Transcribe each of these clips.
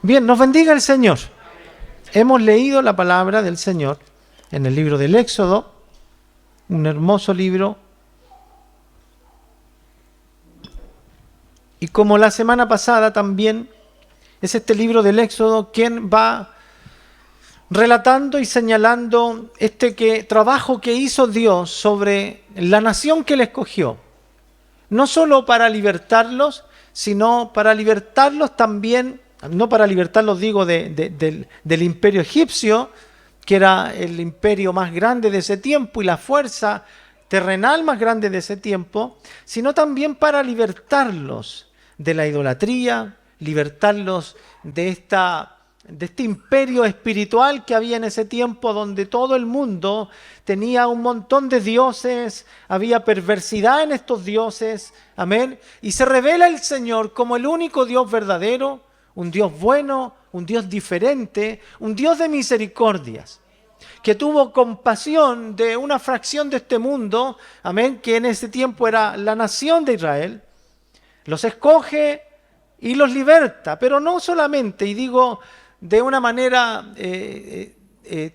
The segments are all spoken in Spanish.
Bien, nos bendiga el Señor. Hemos leído la palabra del Señor en el libro del Éxodo, un hermoso libro. Y como la semana pasada también, es este libro del Éxodo quien va relatando y señalando trabajo que hizo Dios sobre la nación que le escogió. No solo para libertarlos, sino para libertarlos también, no para libertarlos digo del imperio egipcio, que era el imperio más grande de ese tiempo y la fuerza terrenal más grande de ese tiempo, sino también para libertarlos de la idolatría, libertarlos de este imperio espiritual que había en ese tiempo, donde todo el mundo tenía un montón de dioses, había perversidad en estos dioses, amén, y se revela el Señor como el único Dios verdadero, un Dios bueno, un Dios diferente, un Dios de misericordias, que tuvo compasión de una fracción de este mundo, amén, que en ese tiempo era la nación de Israel, los escoge y los liberta, pero no solamente, y digo de una manera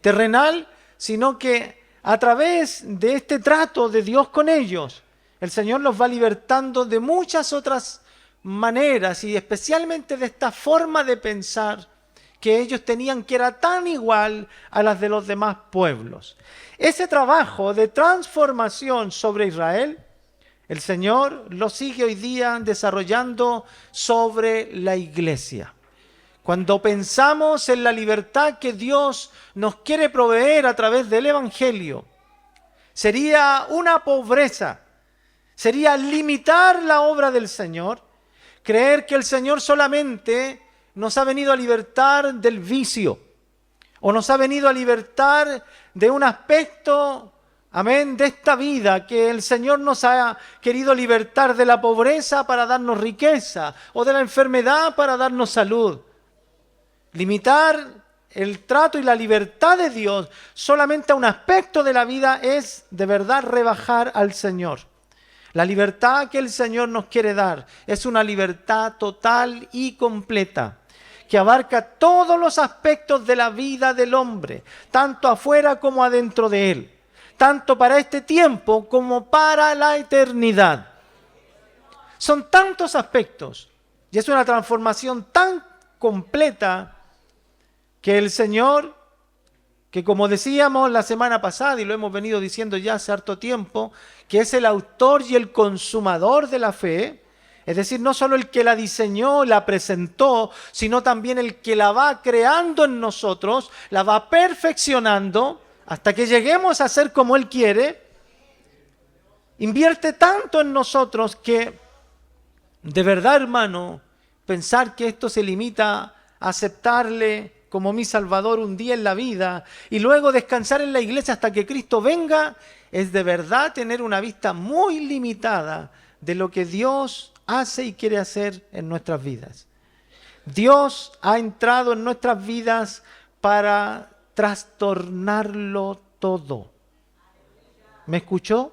terrenal, sino que a través de este trato de Dios con ellos, el Señor los va libertando de muchas otras maneras y especialmente de esta forma de pensar que ellos tenían, que era tan igual a las de los demás pueblos. Ese trabajo de transformación sobre Israel, el Señor lo sigue hoy día desarrollando sobre la iglesia. Cuando pensamos en la libertad que Dios nos quiere proveer a través del Evangelio, sería una pobreza, sería limitar la obra del Señor, creer que el Señor solamente nos ha venido a libertar del vicio, o nos ha venido a libertar de un aspecto, amén, de esta vida, que el Señor nos ha querido libertar de la pobreza para darnos riqueza, o de la enfermedad para darnos salud. Limitar el trato y la libertad de Dios solamente a un aspecto de la vida es de verdad rebajar al Señor. La libertad que el Señor nos quiere dar es una libertad total y completa, que abarca todos los aspectos de la vida del hombre, tanto afuera como adentro de él, tanto para este tiempo como para la eternidad. Son tantos aspectos y es una transformación tan completa que el Señor, que como decíamos la semana pasada y lo hemos venido diciendo ya hace harto tiempo, que es el autor y el consumador de la fe, es decir, no solo el que la diseñó, la presentó, sino también el que la va creando en nosotros, la va perfeccionando hasta que lleguemos a ser como Él quiere, invierte tanto en nosotros que, de verdad, hermano, pensar que esto se limita a aceptarle como mi Salvador un día en la vida y luego descansar en la iglesia hasta que Cristo venga, es de verdad tener una vista muy limitada de lo que Dios hace y quiere hacer en nuestras vidas. Dios ha entrado en nuestras vidas para trastornarlo todo. ¿Me escuchó?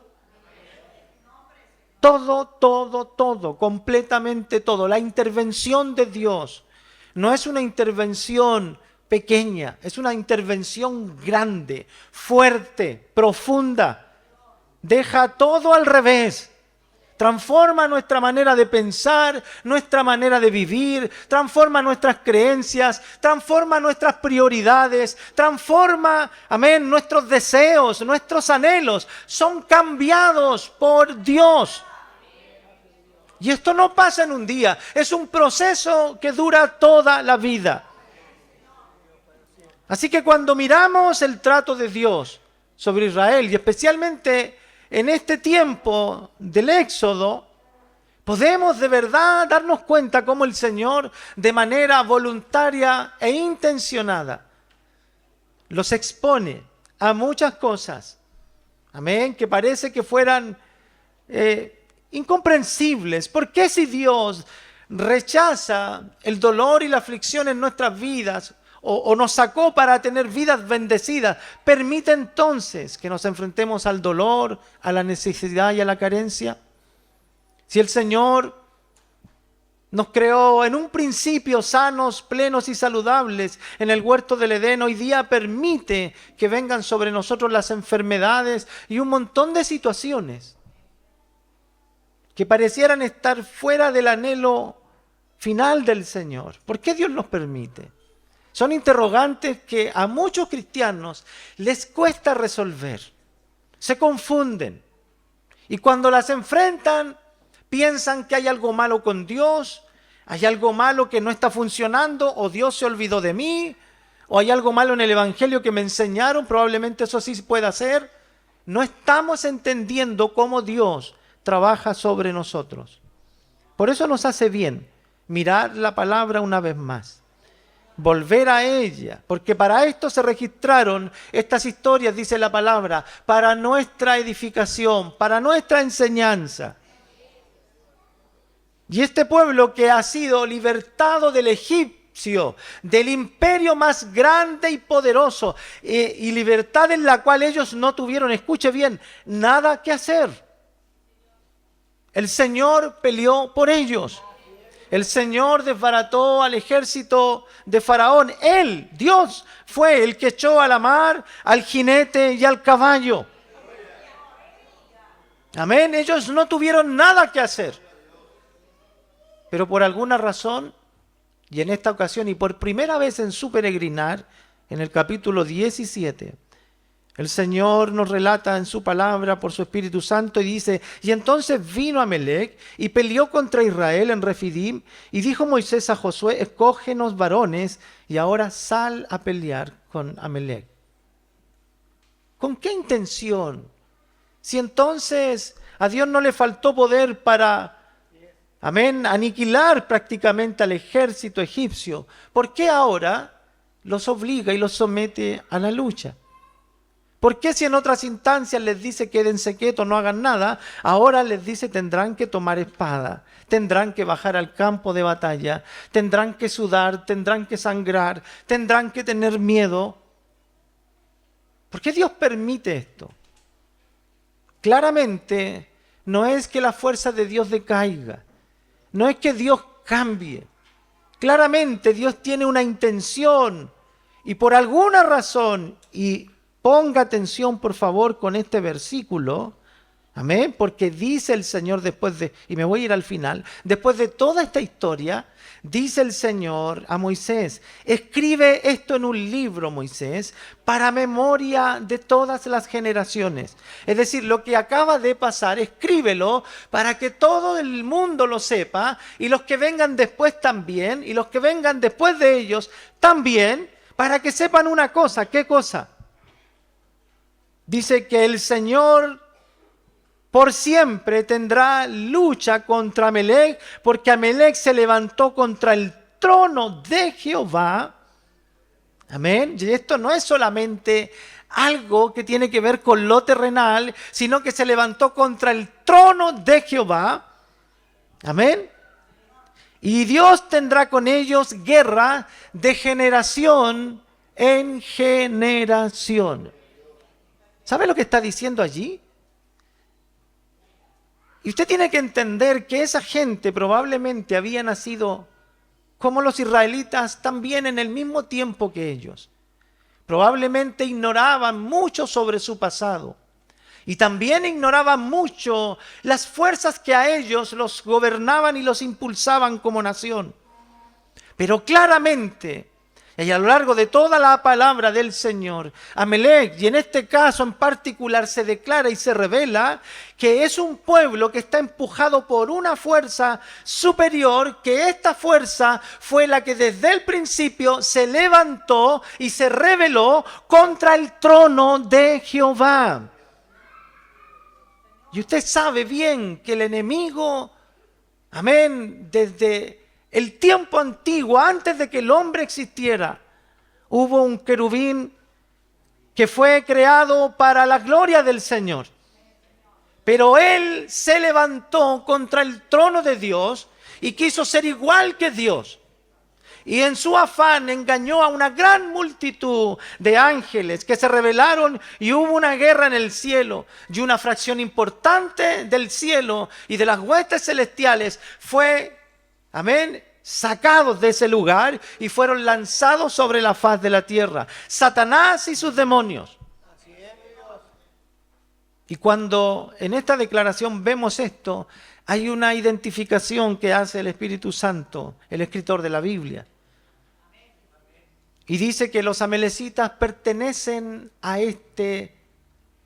Todo, completamente todo. La intervención de Dios no es una intervención pequeña, es una intervención grande, fuerte, profunda. Deja todo al revés. Transforma nuestra manera de pensar, nuestra manera de vivir, transforma nuestras creencias, transforma nuestras prioridades, transforma, amén, nuestros deseos, nuestros anhelos. Son cambiados por Dios. Y esto no pasa en un día, es un proceso que dura toda la vida. Así que cuando miramos el trato de Dios sobre Israel, y especialmente en este tiempo del Éxodo, podemos de verdad darnos cuenta cómo el Señor, de manera voluntaria e intencionada, los expone a muchas cosas, amén, que parece que fueran incomprensibles. ¿Por qué si Dios rechaza el dolor y la aflicción en nuestras vidas o nos sacó para tener vidas bendecidas, permite entonces que nos enfrentemos al dolor, a la necesidad y a la carencia? Si el Señor Nos creó en un principio sanos, plenos y saludables en el huerto del Edén. Hoy día permite que vengan sobre nosotros las enfermedades y un montón de situaciones que parecieran estar fuera del anhelo final del Señor. ¿Por qué Dios nos permite? Son interrogantes que a muchos cristianos les cuesta resolver. Se confunden. Y cuando las enfrentan, piensan que hay algo malo con Dios, hay algo malo que no está funcionando, o Dios se olvidó de mí, o hay algo malo en el Evangelio que me enseñaron, probablemente eso sí pueda ser. No estamos entendiendo cómo Dios trabaja sobre nosotros. Por eso nos hace bien mirar la palabra una vez más, volver a ella, porque para esto se registraron estas historias, dice la palabra, para nuestra edificación, para nuestra enseñanza. Y este pueblo que ha sido libertado del egipcio, del imperio más grande y poderoso, y libertad en la cual ellos no tuvieron, escuche bien, nada que hacer. El Señor peleó por ellos. El Señor desbarató al ejército de Faraón. Él, Dios, fue el que echó a la mar al jinete y al caballo. Amén. Ellos no tuvieron nada que hacer. Pero por alguna razón, y en esta ocasión, y por primera vez en su peregrinar, en el capítulo 17, el Señor nos relata en su palabra por su Espíritu Santo y dice, y entonces vino Amalec y peleó contra Israel en Refidim, y dijo Moisés a Josué, escógenos varones y ahora sal a pelear con Amalec. ¿Con qué intención? Si entonces a Dios no le faltó poder para, amén, aniquilar prácticamente al ejército egipcio, ¿por qué ahora los obliga y los somete a la lucha? ¿Por qué si en otras instancias les dice quédense quietos, no hagan nada, ahora les dice tendrán que tomar espada, tendrán que bajar al campo de batalla, tendrán que sudar, tendrán que sangrar, tendrán que tener miedo? ¿Por qué Dios permite esto? Claramente no es que la fuerza de Dios decaiga, no es que Dios cambie. Claramente Dios tiene una intención y por alguna razón, y ponga atención, por favor, con este versículo. Amén. Porque dice el Señor después de, y me voy a ir al final, después de toda esta historia, dice el Señor a Moisés, escribe esto en un libro, Moisés, para memoria de todas las generaciones. Es decir, lo que acaba de pasar, escríbelo para que todo el mundo lo sepa, y los que vengan después también, y los que vengan después de ellos también, para que sepan una cosa. ¿Qué cosa? Dice que el Señor por siempre tendrá lucha contra Amalec, porque Amalec se levantó contra el trono de Jehová. Amén. Y esto no es solamente algo que tiene que ver con lo terrenal, sino que se levantó contra el trono de Jehová. Amén. Y Dios tendrá con ellos guerra de generación en generación. ¿Sabe lo que está diciendo allí? Y usted tiene que entender que esa gente probablemente había nacido como los israelitas también en el mismo tiempo que ellos. Probablemente ignoraban mucho sobre su pasado. Y también ignoraban mucho las fuerzas que a ellos los gobernaban y los impulsaban como nación. Pero claramente, y a lo largo de toda la palabra del Señor, Amalec, y en este caso en particular, se declara y se revela que es un pueblo que está empujado por una fuerza superior, que esta fuerza fue la que desde el principio se levantó y se rebeló contra el trono de Jehová. Y usted sabe bien que el enemigo, amén, desde el tiempo antiguo, antes de que el hombre existiera, hubo un querubín que fue creado para la gloria del Señor. Pero él se levantó contra el trono de Dios y quiso ser igual que Dios. Y en su afán engañó a una gran multitud de ángeles que se rebelaron y hubo una guerra en el cielo. Y una fracción importante del cielo y de las huestes celestiales fue Amén. Sacados de ese lugar y fueron lanzados sobre la faz de la tierra. Satanás y sus demonios. Y cuando en esta declaración vemos esto, hay una identificación que hace el Espíritu Santo, el escritor de la Biblia. Y dice que los amalecitas pertenecen a este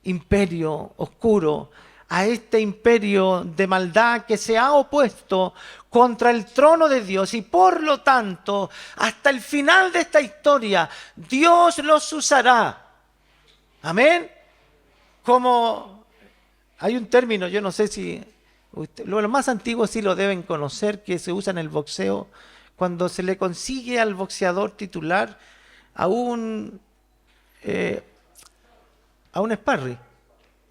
imperio oscuro, a este imperio de maldad que se ha opuesto contra el trono de Dios. Y por lo tanto, hasta el final de esta historia, Dios los usará. Amén. Como hay un término, yo no sé si los más antiguos sí lo deben conocer, que se usa en el boxeo, cuando se le consigue al boxeador titular a un sparring,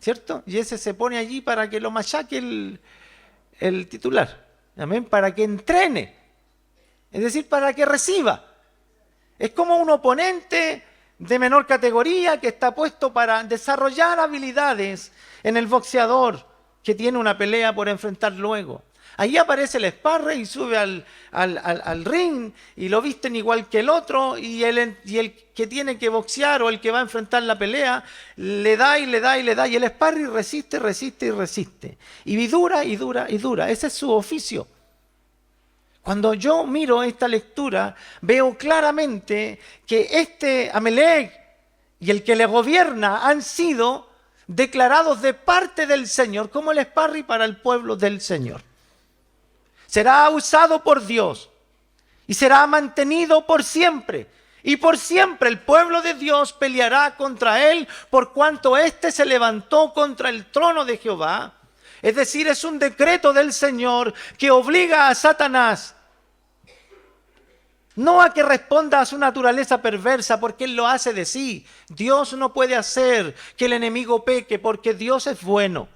¿cierto? Y ese se pone allí para que lo machaque el titular, ¿amén? Para que entrene, es decir, para que reciba. Es como un oponente de menor categoría que está puesto para desarrollar habilidades en el boxeador que tiene una pelea por enfrentar luego. Ahí aparece el sparring y sube al ring y lo visten igual que el otro y el que tiene que boxear o el que va a enfrentar la pelea le da y le da y le da y el sparring resiste, resiste y resiste. Y dura y dura y dura. Ese es su oficio. Cuando yo miro esta lectura veo claramente que este Amalec y el que le gobierna han sido declarados de parte del Señor como el sparring para el pueblo del Señor. Será usado por Dios y será mantenido por siempre. Y por siempre el pueblo de Dios peleará contra él por cuanto éste se levantó contra el trono de Jehová. Es decir, es un decreto del Señor que obliga a Satanás no a que responda a su naturaleza perversa porque él lo hace de sí. Dios no puede hacer que el enemigo peque porque Dios es bueno.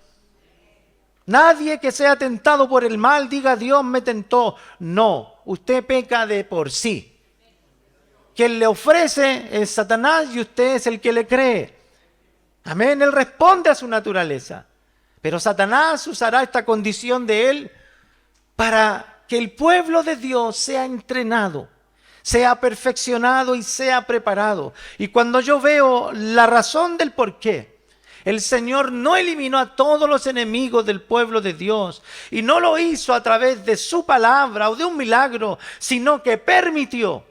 Nadie que sea tentado por el mal diga Dios me tentó. No, usted peca de por sí. Quien le ofrece es Satanás y usted es el que le cree. Amén, él responde a su naturaleza. Pero Satanás usará esta condición de él para que el pueblo de Dios sea entrenado, sea perfeccionado y sea preparado. Y cuando yo veo la razón del por qué, el Señor no eliminó a todos los enemigos del pueblo de Dios y no lo hizo a través de su palabra o de un milagro, sino que permitió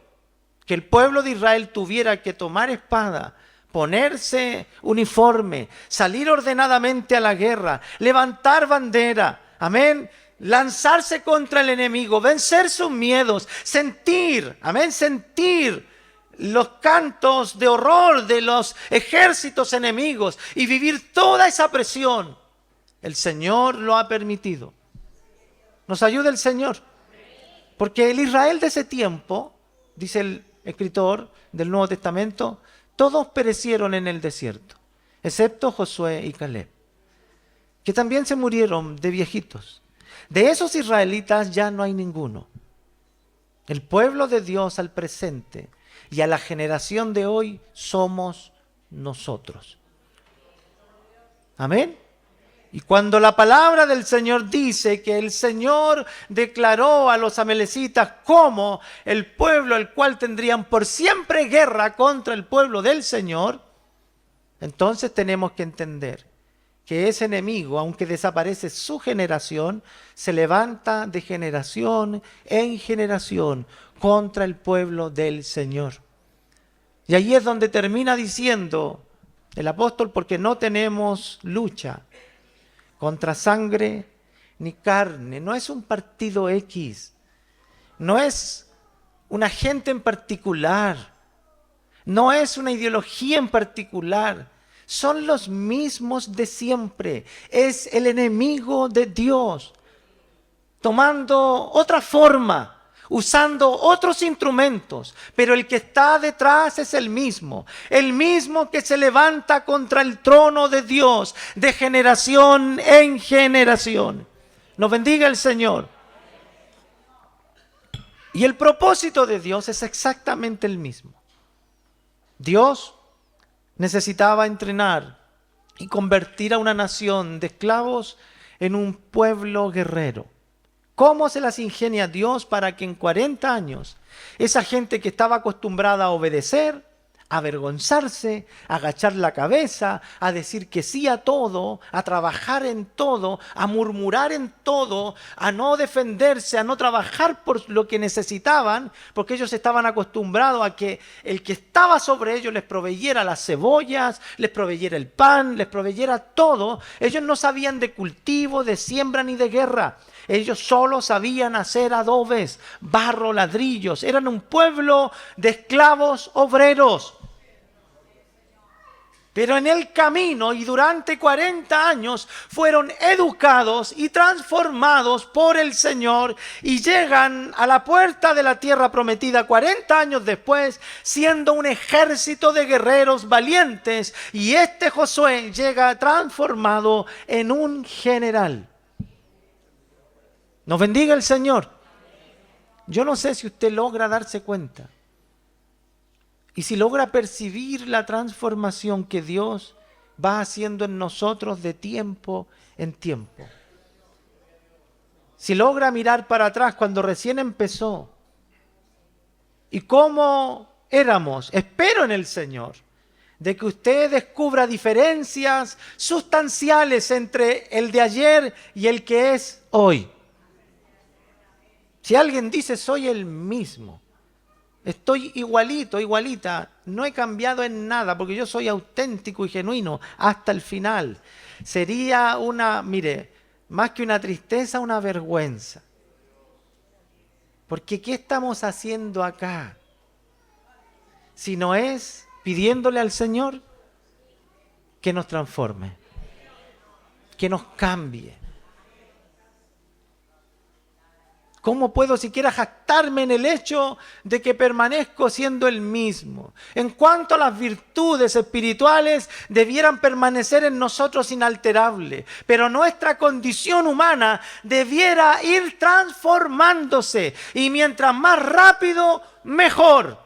que el pueblo de Israel tuviera que tomar espada, ponerse uniforme, salir ordenadamente a la guerra, levantar bandera, amén, lanzarse contra el enemigo, vencer sus miedos, sentir, amén, sentir los cantos de horror de los ejércitos enemigos y vivir toda esa presión. El Señor lo ha permitido. Nos ayuda el Señor. Porque el Israel de ese tiempo, dice el escritor del Nuevo Testamento, todos perecieron en el desierto, excepto Josué y Caleb, que también se murieron de viejitos. De esos israelitas ya no hay ninguno. El pueblo de Dios al presente y a la generación de hoy somos nosotros. Amén. Y cuando la palabra del Señor dice que el Señor declaró a los amalecitas como el pueblo al cual tendrían por siempre guerra contra el pueblo del Señor, entonces tenemos que entender que ese enemigo, aunque desaparece su generación, se levanta de generación en generación contra el pueblo del Señor. Y ahí es donde termina diciendo el apóstol, porque no tenemos lucha contra sangre ni carne. No es un partido X, no es una gente en particular, no es una ideología en particular. Son los mismos de siempre. Es el enemigo de Dios, tomando otra forma, usando otros instrumentos, pero el que está detrás es el mismo que se levanta contra el trono de Dios de generación en generación. Nos bendiga el Señor. Y el propósito de Dios es exactamente el mismo. Dios necesitaba entrenar y convertir a una nación de esclavos en un pueblo guerrero, ¿Cómo se las ingenia Dios para que en 40 años esa gente que estaba acostumbrada a obedecer, a avergonzarse, a agachar la cabeza, a decir que sí a todo, a trabajar en todo, a murmurar en todo, a no defenderse, a no trabajar por lo que necesitaban, porque ellos estaban acostumbrados a que el que estaba sobre ellos les proveyera las cebollas, les proveyera el pan, les proveyera todo? Ellos no sabían de cultivo, de siembra ni de guerra. Ellos solo sabían hacer adobes, barro, ladrillos. Eran un pueblo de esclavos obreros. Pero en el camino y durante 40 años fueron educados y transformados por el Señor y llegan a la puerta de la tierra prometida 40 años después, siendo un ejército de guerreros valientes. Y este Josué llega transformado en un general. Nos bendiga el Señor. Yo no sé si usted logra darse cuenta y si logra percibir la transformación que Dios va haciendo en nosotros de tiempo en tiempo. Si logra mirar para atrás cuando recién empezó y cómo éramos, espero en el Señor, de que usted descubra diferencias sustanciales entre el de ayer y el que es hoy. Si alguien dice soy el mismo, estoy igualito, igualita, no he cambiado en nada porque yo soy auténtico y genuino hasta el final, sería más que una tristeza, una vergüenza. Porque ¿qué estamos haciendo acá? Si no es pidiéndole al Señor que nos transforme, que nos cambie. ¿Cómo puedo siquiera jactarme en el hecho de que permanezco siendo el mismo? En cuanto a las virtudes espirituales, debieran permanecer en nosotros inalterables, pero nuestra condición humana debiera ir transformándose, y mientras más rápido, mejor.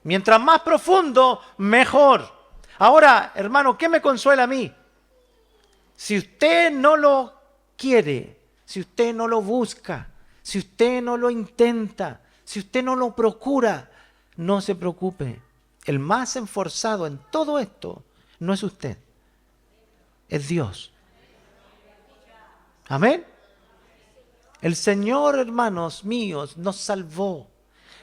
Mientras más profundo, mejor. Ahora, hermano, ¿qué me consuela a mí? Si usted no lo quiere, si usted no lo busca, si usted no lo intenta, si usted no lo procura, no se preocupe. El más esforzado en todo esto no es usted, es Dios. Amén. El Señor, hermanos míos, nos salvó,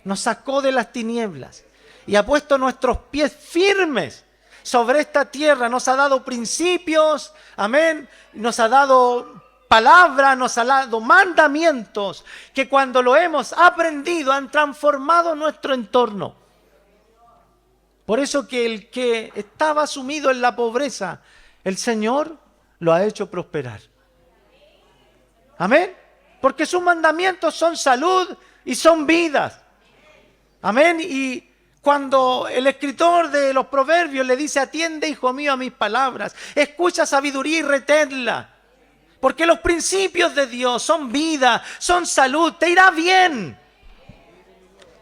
nos sacó de las tinieblas y ha puesto nuestros pies firmes sobre esta tierra. Nos ha dado principios, amén, nos ha dado palabra, nos ha dado mandamientos que cuando lo hemos aprendido han transformado nuestro entorno. Por eso que el que estaba sumido en la pobreza, el Señor lo ha hecho prosperar. Amén. Porque sus mandamientos son salud y son vidas. Amén. Y cuando el escritor de los Proverbios le dice: atiende, hijo mío, a mis palabras, escucha sabiduría y reténla. Porque los principios de Dios son vida, son salud, te irá bien.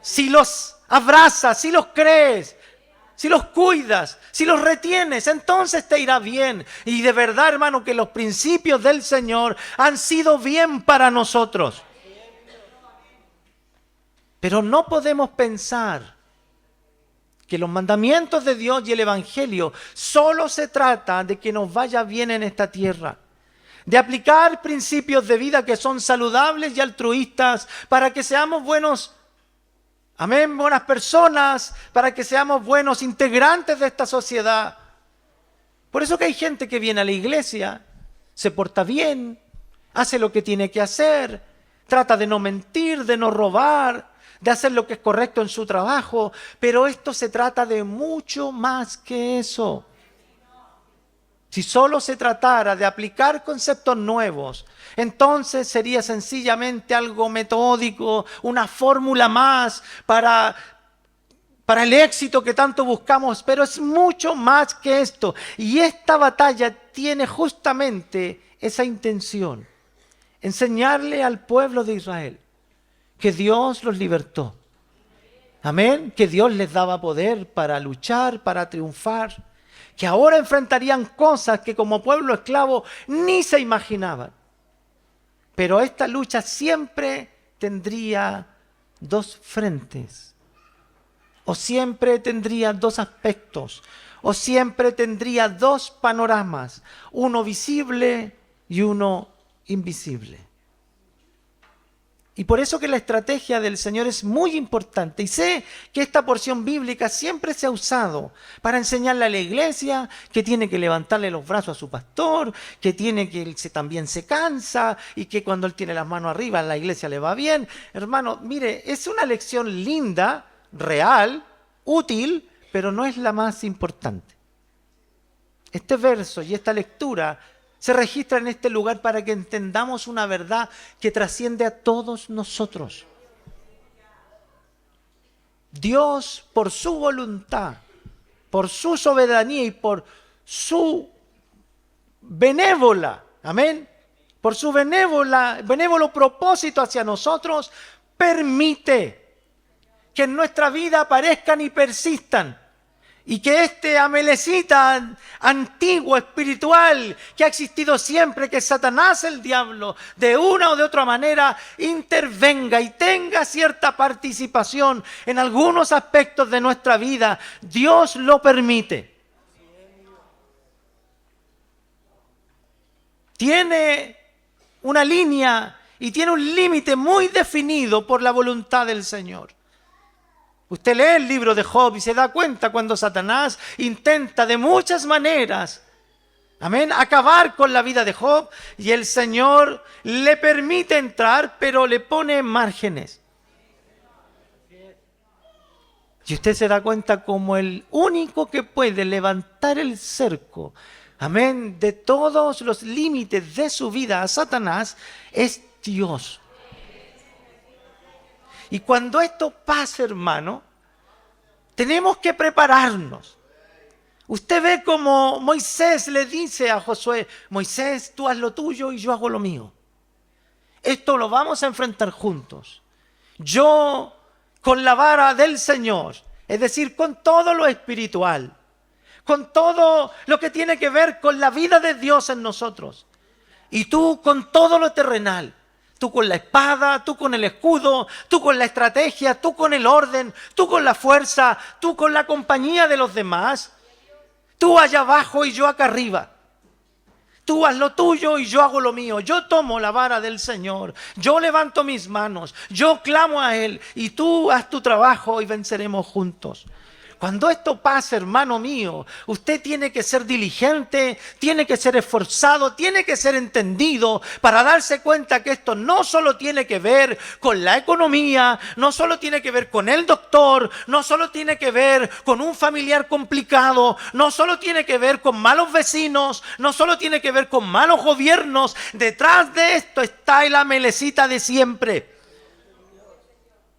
Si los abrazas, si los crees, si los cuidas, si los retienes, entonces te irá bien. Y de verdad, hermano, que los principios del Señor han sido bien para nosotros. Pero no podemos pensar que los mandamientos de Dios y el Evangelio solo se trata de que nos vaya bien en esta tierra, de aplicar principios de vida que son saludables y altruistas para que seamos buenos, amén, buenas personas, para que seamos buenos integrantes de esta sociedad. Por eso que hay gente que viene a la iglesia, se porta bien, hace lo que tiene que hacer, trata de no mentir, de no robar, de hacer lo que es correcto en su trabajo, pero esto se trata de mucho más que eso. Si solo se tratara de aplicar conceptos nuevos, entonces sería sencillamente algo metódico, una fórmula más para el éxito que tanto buscamos, pero es mucho más que esto. Y esta batalla tiene justamente esa intención: enseñarle al pueblo de Israel que Dios los libertó. Amén, que Dios les daba poder para luchar, para triunfar, que ahora enfrentarían cosas que como pueblo esclavo ni se imaginaban. Pero esta lucha siempre tendría dos frentes, o siempre tendría dos aspectos, o siempre tendría dos panoramas, uno visible y uno invisible. Y por eso que la estrategia del Señor es muy importante. Y sé que esta porción bíblica siempre se ha usado para enseñarle a la iglesia que tiene que levantarle los brazos a su pastor, que tiene que él también se cansa y que cuando él tiene las manos arriba la iglesia le va bien. Hermano, mire, es una lección linda, real, útil, pero no es la más importante. Este verso y esta lectura se registra en este lugar para que entendamos una verdad que trasciende a todos nosotros. Dios, por su voluntad, por su soberanía y por su benévola, amén, por su benévolo propósito hacia nosotros, permite que en nuestra vida aparezcan y persistan. Y que este amelecita antiguo, espiritual, que ha existido siempre, que Satanás, el diablo, de una o de otra manera, intervenga y tenga cierta participación en algunos aspectos de nuestra vida. Dios lo permite. Tiene una línea y tiene un límite muy definido por la voluntad del Señor. Usted lee el libro de Job y se da cuenta cuando Satanás intenta de muchas maneras, amén, acabar con la vida de Job, y el Señor le permite entrar, pero le pone márgenes. Y usted se da cuenta como el único que puede levantar el cerco, amén, de todos los límites de su vida a Satanás es Dios. Y cuando esto pasa, hermano, tenemos que prepararnos. Usted ve como Moisés le dice a Josué: Moisés, tú haz lo tuyo y yo hago lo mío. Esto lo vamos a enfrentar juntos. Yo con la vara del Señor, es decir, con todo lo espiritual, con todo lo que tiene que ver con la vida de Dios en nosotros. Y tú con todo lo terrenal. Tú con la espada, tú con el escudo, tú con la estrategia, tú con el orden, tú con la fuerza, tú con la compañía de los demás. Tú allá abajo y yo acá arriba. Tú haz lo tuyo y yo hago lo mío. Yo tomo la vara del Señor. Yo levanto mis manos. Yo clamo a Él. Y tú haz tu trabajo y venceremos juntos. Cuando esto pasa, hermano mío, usted tiene que ser diligente, tiene que ser esforzado, tiene que ser entendido para darse cuenta que esto no solo tiene que ver con la economía, no solo tiene que ver con el doctor, no solo tiene que ver con un familiar complicado, no solo tiene que ver con malos vecinos, no solo tiene que ver con malos gobiernos. Detrás de esto está la melecita de siempre.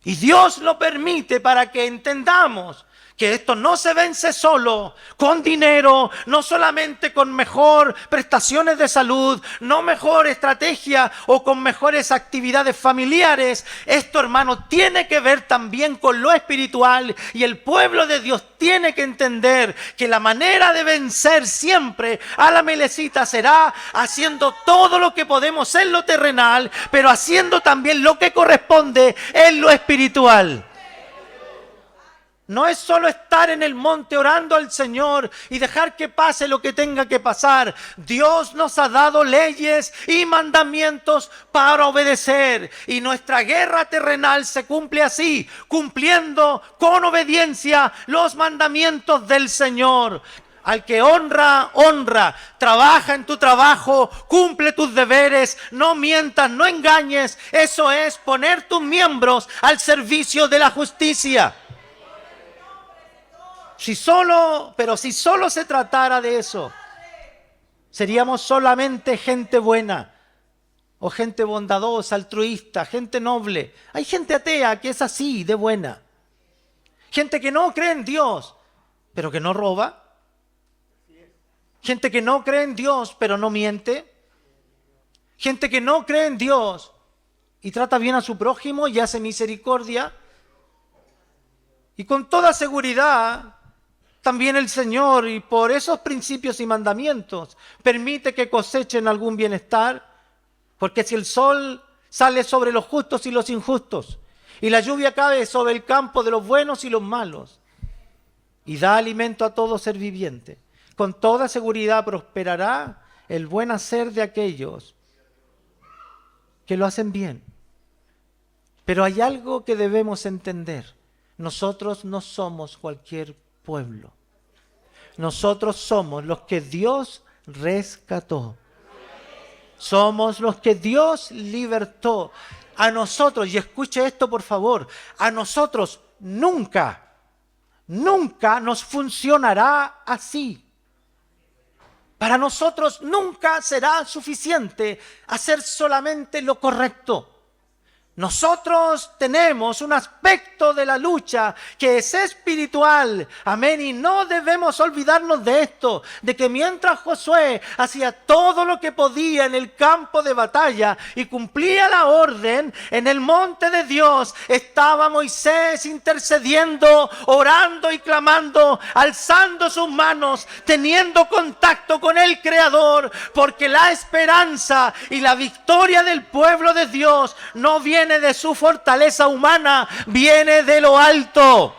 Y Dios lo permite para que entendamos que esto no se vence solo con dinero, no solamente con mejor prestaciones de salud, no mejor estrategia o con mejores actividades familiares. Esto, hermano, tiene que ver también con lo espiritual, y el pueblo de Dios tiene que entender que la manera de vencer siempre a la melecita será haciendo todo lo que podemos en lo terrenal, pero haciendo también lo que corresponde en lo espiritual. No es solo estar en el monte orando al Señor y dejar que pase lo que tenga que pasar. Dios nos ha dado leyes y mandamientos para obedecer. Y nuestra guerra terrenal se cumple así, cumpliendo con obediencia los mandamientos del Señor. Al que honra, honra. Trabaja en tu trabajo, cumple tus deberes, no mientas, no engañes. Eso es poner tus miembros al servicio de la justicia. Si solo se tratara de eso, seríamos solamente gente buena, o gente bondadosa, altruista, gente noble. Hay gente atea que es así, de buena. Gente que no cree en Dios, pero que no roba. Gente que no cree en Dios, pero no miente. Gente que no cree en Dios y trata bien a su prójimo y hace misericordia. Y con toda seguridad, también el Señor, y por esos principios y mandamientos, permite que cosechen algún bienestar. Porque si el sol sale sobre los justos y los injustos, y la lluvia cae sobre el campo de los buenos y los malos, y da alimento a todo ser viviente, con toda seguridad prosperará el buen hacer de aquellos que lo hacen bien. Pero hay algo que debemos entender. Nosotros no somos cualquier pueblo. Nosotros somos los que Dios rescató. Somos los que Dios libertó. A nosotros, y escuche esto por favor, a nosotros nunca nos funcionará así. Para nosotros nunca será suficiente hacer solamente lo correcto. Nosotros tenemos un aspecto de la lucha que es espiritual, amén, y no debemos olvidarnos de esto, de que mientras Josué hacía todo lo que podía en el campo de batalla y cumplía la orden, en el monte de Dios estaba Moisés intercediendo, orando y clamando, alzando sus manos, teniendo contacto con el Creador, porque la esperanza y la victoria del pueblo de Dios no viene de su fortaleza humana, viene de lo alto.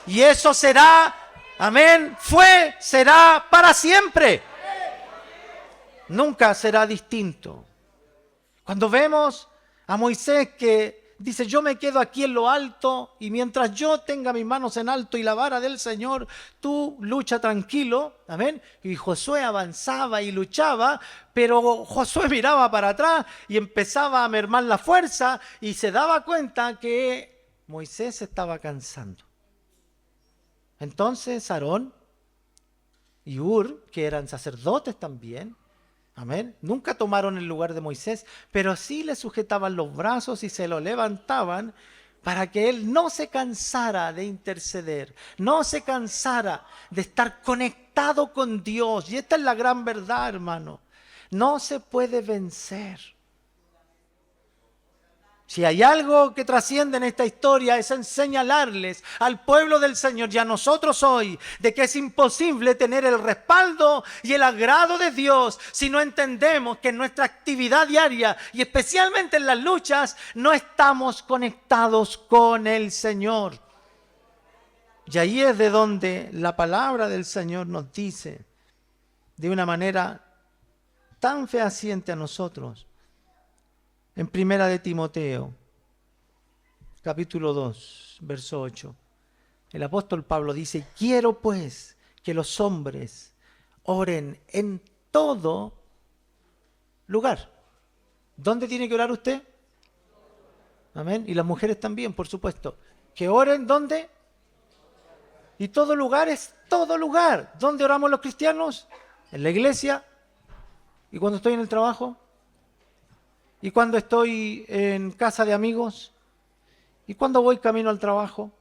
Y eso será, amén, será para siempre. Nunca será distinto. Cuando vemos a Moisés que dice, yo me quedo aquí en lo alto y mientras yo tenga mis manos en alto y la vara del Señor, tú lucha tranquilo, amén. Y Josué avanzaba y luchaba, pero Josué miraba para atrás y empezaba a mermar la fuerza y se daba cuenta que Moisés se estaba cansando. Entonces Aarón y Hur, que eran sacerdotes también, amén, nunca tomaron el lugar de Moisés, pero sí le sujetaban los brazos y se lo levantaban para que él no se cansara de interceder, no se cansara de estar conectado con Dios. Y esta es la gran verdad, hermano. No se puede vencer. Si hay algo que trasciende en esta historia es en señalarles al pueblo del Señor y a nosotros hoy de que es imposible tener el respaldo y el agrado de Dios si no entendemos que en nuestra actividad diaria y especialmente en las luchas no estamos conectados con el Señor. Y ahí es de donde la palabra del Señor nos dice de una manera tan fehaciente a nosotros. En Primera de Timoteo, capítulo 2, verso 8, el apóstol Pablo dice, quiero pues que los hombres oren en todo lugar. ¿Dónde tiene que orar usted? Amén. Y las mujeres también, por supuesto. Que oren, ¿dónde? Y todo lugar es todo lugar. ¿Dónde oramos los cristianos? En la iglesia. ¿Y cuando estoy en el trabajo? ¿Y cuando estoy en casa de amigos? ¿Y cuando voy camino al trabajo?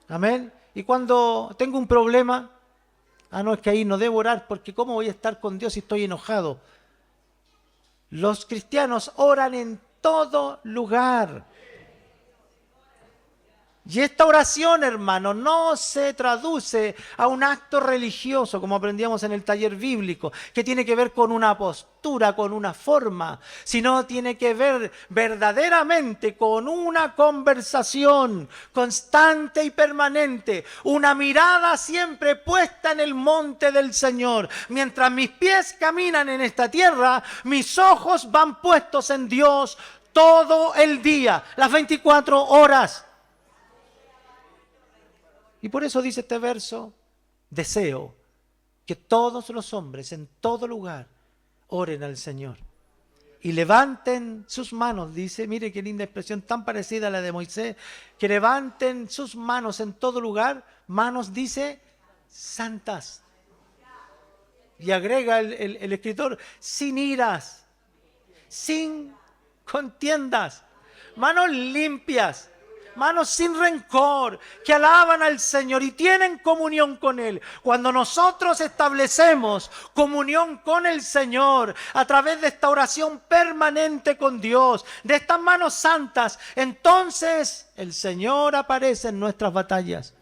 Amén. ¿Y cuando tengo un problema? No, es que ahí no debo orar porque ¿cómo voy a estar con Dios si estoy enojado? Los cristianos oran en todo lugar. Y esta oración, hermano, no se traduce a un acto religioso, como aprendíamos en el taller bíblico, que tiene que ver con una postura, con una forma, sino tiene que ver verdaderamente con una conversación constante y permanente, una mirada siempre puesta en el monte del Señor. Mientras mis pies caminan en esta tierra, mis ojos van puestos en Dios todo el día, las 24 horas. Y por eso dice este verso, deseo que todos los hombres en todo lugar oren al Señor. Y levanten sus manos, dice, mire qué linda expresión tan parecida a la de Moisés, que levanten sus manos en todo lugar, manos dice, santas. Y agrega el escritor, sin iras, sin contiendas, manos limpias. Manos sin rencor, que alaban al Señor y tienen comunión con Él. Cuando nosotros establecemos comunión con el Señor a través de esta oración permanente con Dios, de estas manos santas, entonces el Señor aparece en nuestras batallas.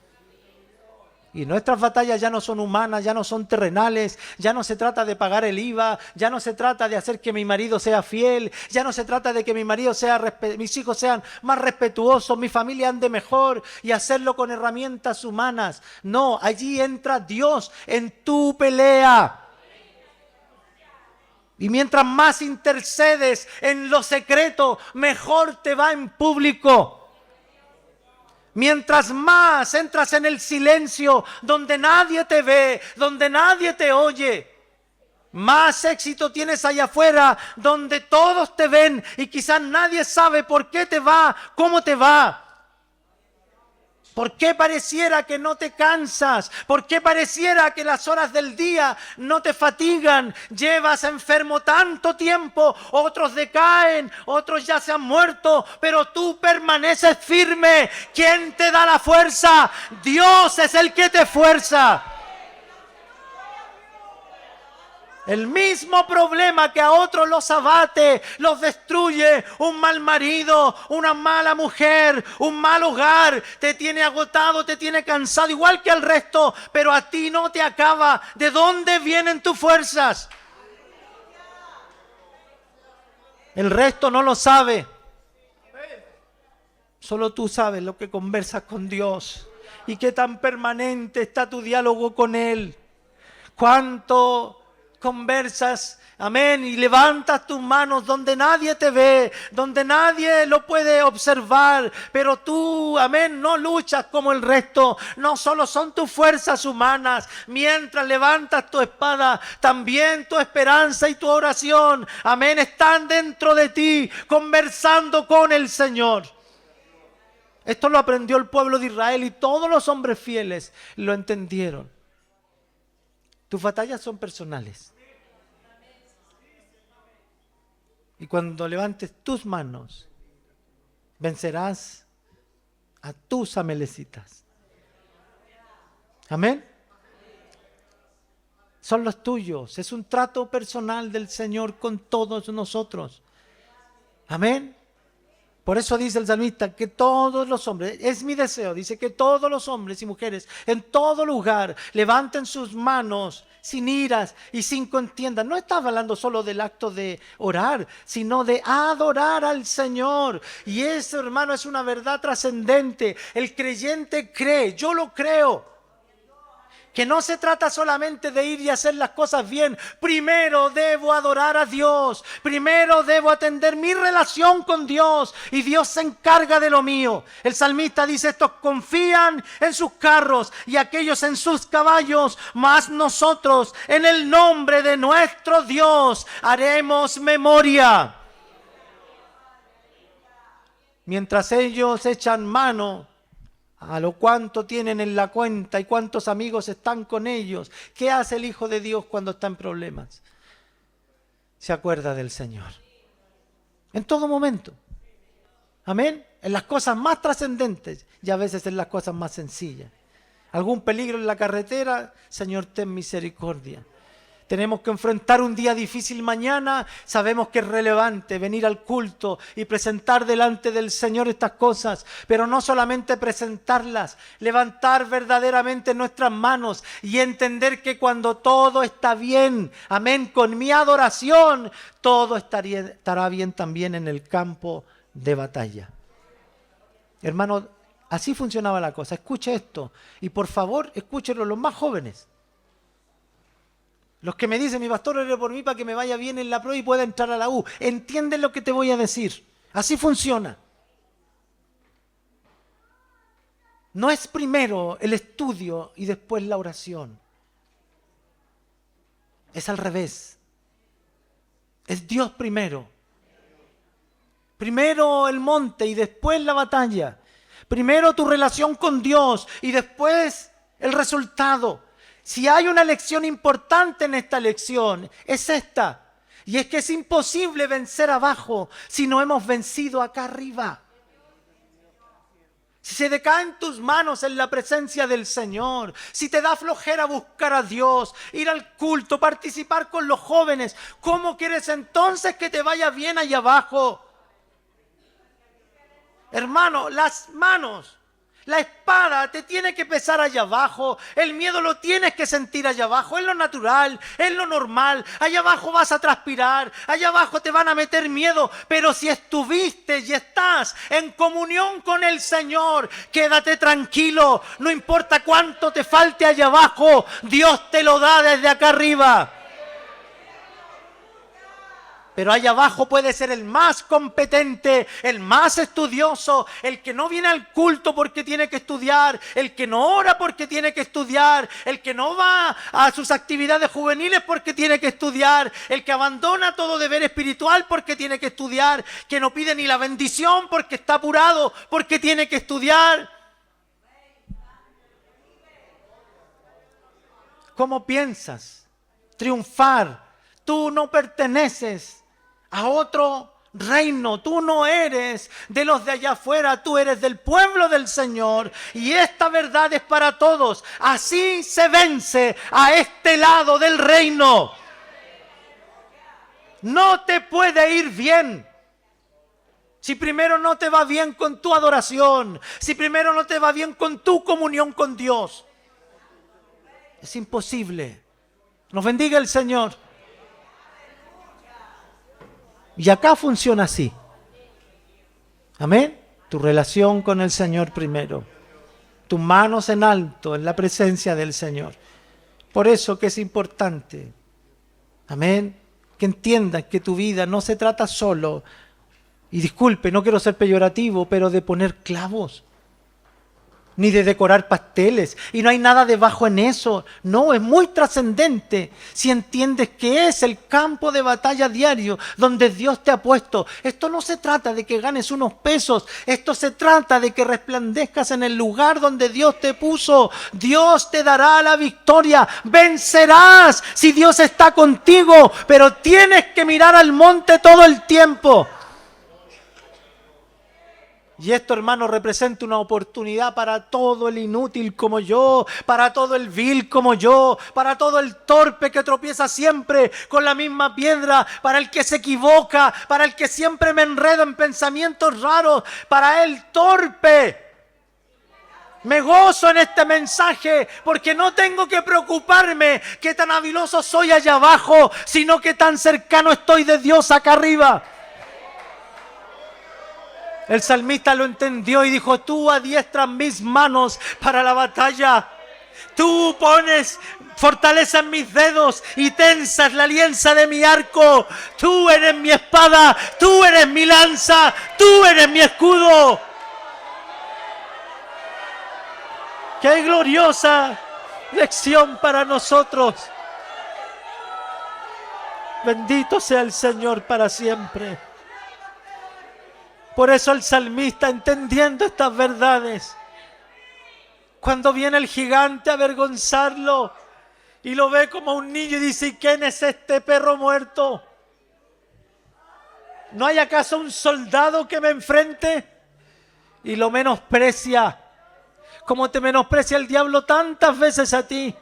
Y nuestras batallas ya no son humanas, ya no son terrenales, ya no se trata de pagar el IVA, ya no se trata de hacer que mi marido sea fiel, ya no se trata de que mi marido mis hijos sean más respetuosos, mi familia ande mejor y hacerlo con herramientas humanas. No, allí entra Dios en tu pelea. Y mientras más intercedes en lo secreto, mejor te va en público. Mientras más entras en el silencio, donde nadie te ve, donde nadie te oye, más éxito tienes allá afuera, donde todos te ven y quizás nadie sabe por qué te va, cómo te va. ¿Por qué pareciera que no te cansas? ¿Por qué pareciera que las horas del día no te fatigan? Llevas enfermo tanto tiempo, otros decaen, otros ya se han muerto, pero tú permaneces firme. ¿Quién te da la fuerza? Dios es el que te fuerza. El mismo problema que a otros los abate, los destruye, un mal marido, una mala mujer, un mal hogar, te tiene agotado, te tiene cansado, igual que al resto, pero a ti no te acaba. ¿De dónde vienen tus fuerzas? El resto no lo sabe. Solo tú sabes lo que conversas con Dios y qué tan permanente está tu diálogo con Él. Cuánto conversas, amén, y levantas tus manos donde nadie te ve, donde nadie lo puede observar, pero tú, amén, no luchas como el resto. No solo son tus fuerzas humanas, mientras levantas tu espada, también tu esperanza y tu oración, amén, están dentro de ti, conversando con el Señor. Esto lo aprendió el pueblo de Israel y todos los hombres fieles lo entendieron. Tus batallas son personales. Y cuando levantes tus manos, vencerás a tus amalecitas. Amén. Son los tuyos. Es un trato personal del Señor con todos nosotros. Amén. Por eso dice el salmista que todos los hombres, es mi deseo, dice que todos los hombres y mujeres en todo lugar levanten sus manos sin iras y sin contiendas. No está hablando solo del acto de orar, sino de adorar al Señor. Y eso, hermano, es una verdad trascendente. El creyente cree, yo lo creo, que no se trata solamente de ir y hacer las cosas bien. Primero debo adorar a Dios. Primero debo atender mi relación con Dios. Y Dios se encarga de lo mío. El salmista dice, estos confían en sus carros y aquellos en sus caballos. Mas nosotros, en el nombre de nuestro Dios, haremos memoria. Mientras ellos echan mano a lo cuánto tienen en la cuenta y cuántos amigos están con ellos. ¿Qué hace el Hijo de Dios cuando está en problemas? Se acuerda del Señor. En todo momento. Amén. En las cosas más trascendentes y a veces en las cosas más sencillas. ¿Algún peligro en la carretera? Señor, ten misericordia. Tenemos que enfrentar un día difícil mañana. Sabemos que es relevante venir al culto y presentar delante del Señor estas cosas. Pero no solamente presentarlas, levantar verdaderamente nuestras manos y entender que cuando todo está bien, amén, con mi adoración, todo estará bien también en el campo de batalla. Hermano, así funcionaba la cosa. Escuche esto y por favor escúchenlo los más jóvenes. Los que me dicen, mi pastor, ore por mí para que me vaya bien en la prueba y pueda entrar a la U. ¿Entienden lo que te voy a decir? Así funciona. No es primero el estudio y después la oración. Es al revés. Es Dios primero. Primero el monte y después la batalla. Primero tu relación con Dios y después el resultado. Si hay una lección importante en esta lección, es esta. Y es que es imposible vencer abajo si no hemos vencido acá arriba. Si se decaen tus manos en la presencia del Señor, si te da flojera buscar a Dios, ir al culto, participar con los jóvenes, ¿cómo quieres entonces que te vaya bien allá abajo? Hermano, las La espada te tiene que pesar allá abajo, el miedo lo tienes que sentir allá abajo, es lo natural, es lo normal. Allá abajo vas a transpirar, allá abajo te van a meter miedo, pero si estuviste y estás en comunión con el Señor, quédate tranquilo, no importa cuánto te falte allá abajo, Dios te lo da desde acá arriba. Pero allá abajo puede ser el más competente, el más estudioso, el que no viene al culto porque tiene que estudiar, el que no ora porque tiene que estudiar, el que no va a sus actividades juveniles porque tiene que estudiar, el que abandona todo deber espiritual porque tiene que estudiar, que no pide ni la bendición porque está apurado, porque tiene que estudiar. ¿Cómo piensas triunfar? Tú no perteneces a otro reino, tú no eres de los de allá afuera, tú eres del pueblo del Señor, y esta verdad es para todos. Así se vence a este lado del reino. No te puede ir bien si primero no te va bien con tu adoración, si primero no te va bien con tu comunión con Dios. Es imposible. Nos bendiga el Señor. Y acá funciona así. Amén. Tu relación con el Señor primero. Tus manos en alto en la presencia del Señor. Por eso que es importante. Amén. Que entiendas que tu vida no se trata solo, y disculpe, no quiero ser peyorativo, pero de poner clavos. Ni de decorar pasteles, y no hay nada debajo en eso. No, es muy trascendente si entiendes que es el campo de batalla diario donde Dios te ha puesto. Esto no se trata de que ganes unos pesos, esto se trata de que resplandezcas en el lugar donde Dios te puso. Dios te dará la victoria, vencerás si Dios está contigo, pero tienes que mirar al monte todo el tiempo. Y esto, hermano, representa una oportunidad para todo el inútil como yo, para todo el vil como yo, para todo el torpe que tropieza siempre con la misma piedra, para el que se equivoca, para el que siempre me enredo en pensamientos raros, para el torpe. Me gozo en este mensaje porque no tengo que preocuparme que tan habiloso soy allá abajo, sino que tan cercano estoy de Dios acá arriba. El salmista lo entendió y dijo: tú adiestras mis manos para la batalla. Tú pones fortaleza en mis dedos y tensas la alianza de mi arco. Tú eres mi espada, tú eres mi lanza, tú eres mi escudo. ¡Qué gloriosa lección para nosotros! Bendito sea el Señor para siempre. Por eso el salmista, entendiendo estas verdades, cuando viene el gigante a avergonzarlo y lo ve como un niño y dice: ¿quién es este perro muerto? ¿No hay acaso un soldado que me enfrente? Y lo menosprecia, como te menosprecia el diablo tantas veces a ti.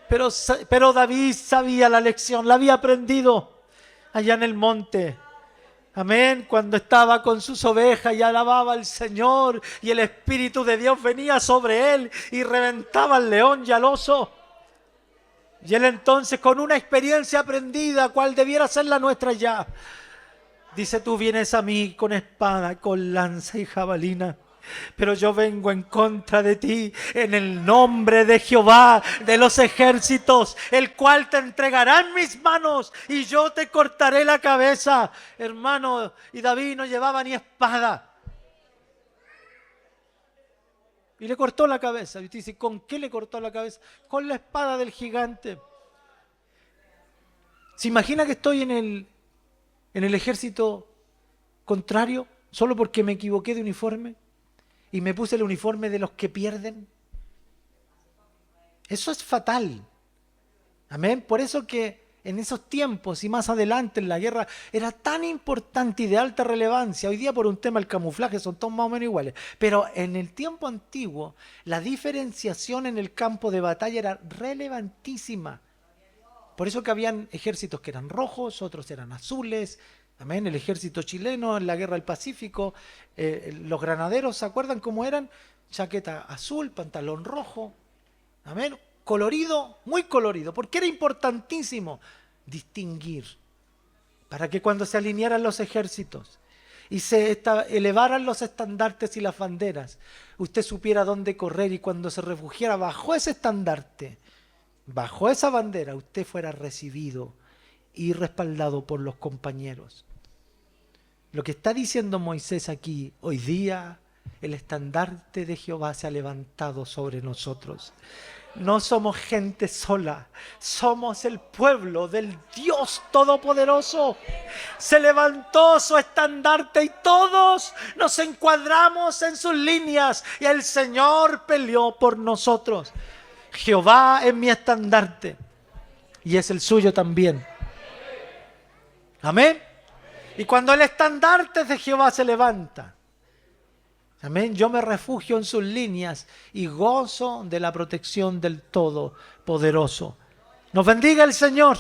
Pero David sabía la lección, la había aprendido allá en el monte. Amén, cuando estaba con sus ovejas y alababa al Señor y el Espíritu de Dios venía sobre él y reventaba al león y al oso. Y él entonces, con una experiencia aprendida, cual debiera ser la nuestra ya, dice: tú vienes a mí con espada, con lanza y jabalina, pero yo vengo en contra de ti en el nombre de Jehová de los ejércitos, el cual te entregará en mis manos y yo te cortaré la cabeza. Hermano, y David no llevaba ni espada y le cortó la cabeza. Y usted dice: ¿con qué le cortó la cabeza? Con la espada del gigante. ¿Se imagina que estoy en el ejército contrario solo porque me equivoqué de uniforme y me puse el uniforme de los que pierden? Eso es fatal. Amén. Por eso que en esos tiempos y más adelante en la guerra era tan importante y de alta relevancia. Hoy día por un tema del camuflaje son todos más o menos iguales. Pero en el tiempo antiguo la diferenciación en el campo de batalla era relevantísima. Por eso que habían ejércitos que eran rojos, otros eran azules. Amén. El ejército chileno en la guerra del Pacífico, los granaderos, ¿se acuerdan cómo eran? chaqueta azul, pantalón rojo, amén, colorido, muy colorido, porque era importantísimo distinguir, para que cuando se alinearan los ejércitos y se elevaran los estandartes y las banderas, usted supiera dónde correr, y cuando se refugiara bajo ese estandarte, bajo esa bandera, usted fuera recibido y respaldado por los compañeros. Lo que está diciendo Moisés aquí, hoy día el estandarte de Jehová se ha levantado sobre nosotros. No somos gente sola, somos el pueblo del Dios Todopoderoso. Se levantó su estandarte y todos nos encuadramos en sus líneas, y el Señor peleó por nosotros. Jehová es mi estandarte y es el suyo también. Amén. Y cuando el estandarte de Jehová se levanta, amén, yo me refugio en sus líneas y gozo de la protección del Todopoderoso. Nos bendiga el Señor.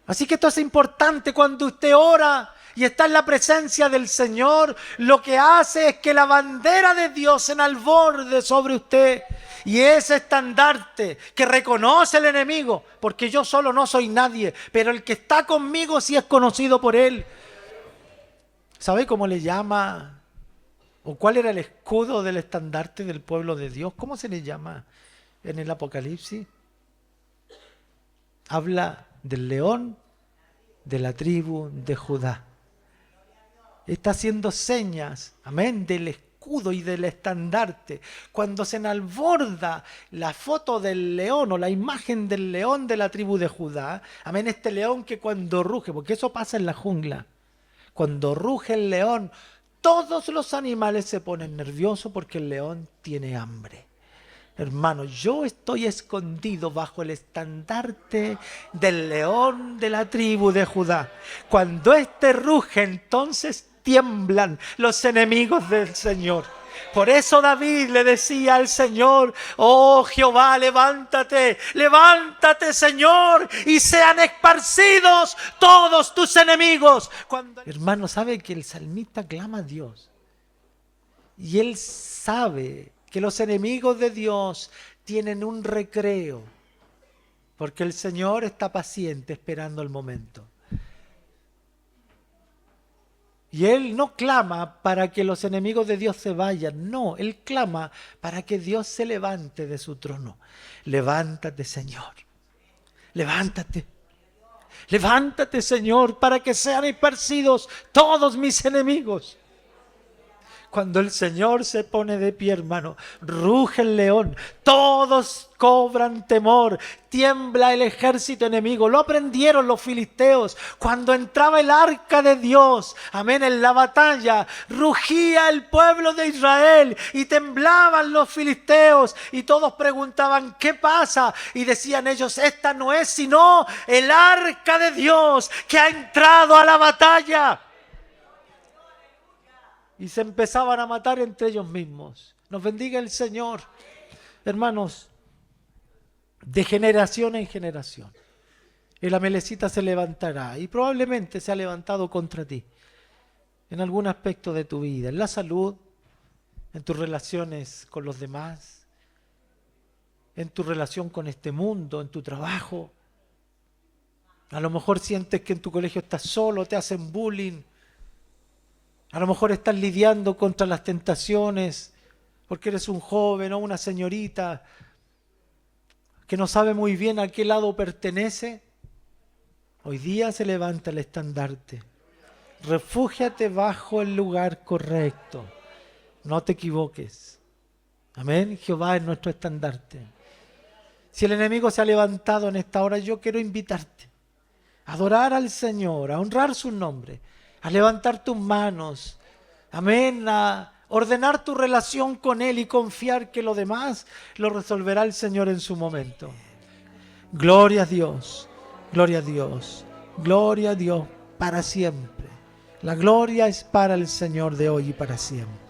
Así que esto es importante. Cuando usted ora y está en la presencia del Señor, lo que hace es que la bandera de Dios se enalborde sobre usted. Y ese estandarte que reconoce el enemigo, porque yo solo no soy nadie, pero el que está conmigo sí es conocido por él. ¿Sabe cómo le llama? ¿O cuál era el escudo del estandarte del pueblo de Dios? ¿Cómo se le llama en el Apocalipsis? Habla del león de la tribu de Judá. Está haciendo señas, amén, del escudo y del estandarte. Cuando se enalborda la foto del león o la imagen del león de la tribu de Judá, amén, este león que cuando ruge, porque eso pasa en la jungla, cuando ruge el león, todos los animales se ponen nerviosos porque el león tiene hambre. Hermano, yo estoy escondido bajo el estandarte del león de la tribu de Judá. Cuando este ruge, entonces tiemblan los enemigos del Señor. Por eso David le decía al Señor: oh Jehová, levántate, levántate, Señor, y sean esparcidos todos tus enemigos. Hermano, sabe que el salmista clama a Dios, y él sabe que los enemigos de Dios tienen un recreo, porque el Señor está paciente esperando el momento. Y Él no clama para que los enemigos de Dios se vayan, no, Él clama para que Dios se levante de su trono. Levántate, Señor, levántate. Levántate, Señor, para que sean esparcidos todos mis enemigos. Cuando el Señor se pone de pie, hermano, ruge el león, todos cobran temor, tiembla el ejército enemigo. Lo aprendieron los filisteos. Cuando entraba el arca de Dios, amén, en la batalla, rugía el pueblo de Israel y temblaban los filisteos, y todos preguntaban: ¿qué pasa? Y decían ellos: esta no es sino el arca de Dios que ha entrado a la batalla. Y se empezaban a matar entre ellos mismos. Nos bendiga el Señor. Hermanos, de generación en generación, el Amelecita se levantará, y probablemente se ha levantado contra ti en algún aspecto de tu vida, en la salud, en tus relaciones con los demás, en tu relación con este mundo, en tu trabajo. A lo mejor sientes que en tu colegio estás solo, te hacen bullying. A lo mejor estás lidiando contra las tentaciones porque eres un joven o una señorita que no sabe muy bien a qué lado pertenece. Hoy día se levanta el estandarte. Refúgiate bajo el lugar correcto. No te equivoques. Amén. Jehová es nuestro estandarte. Si el enemigo se ha levantado en esta hora, yo quiero invitarte a adorar al Señor, a honrar su nombre, a levantar tus manos, amén, a ordenar tu relación con Él y confiar que lo demás lo resolverá el Señor en su momento. Gloria a Dios, gloria a Dios, gloria a Dios para siempre. La gloria es para el Señor de hoy y para siempre.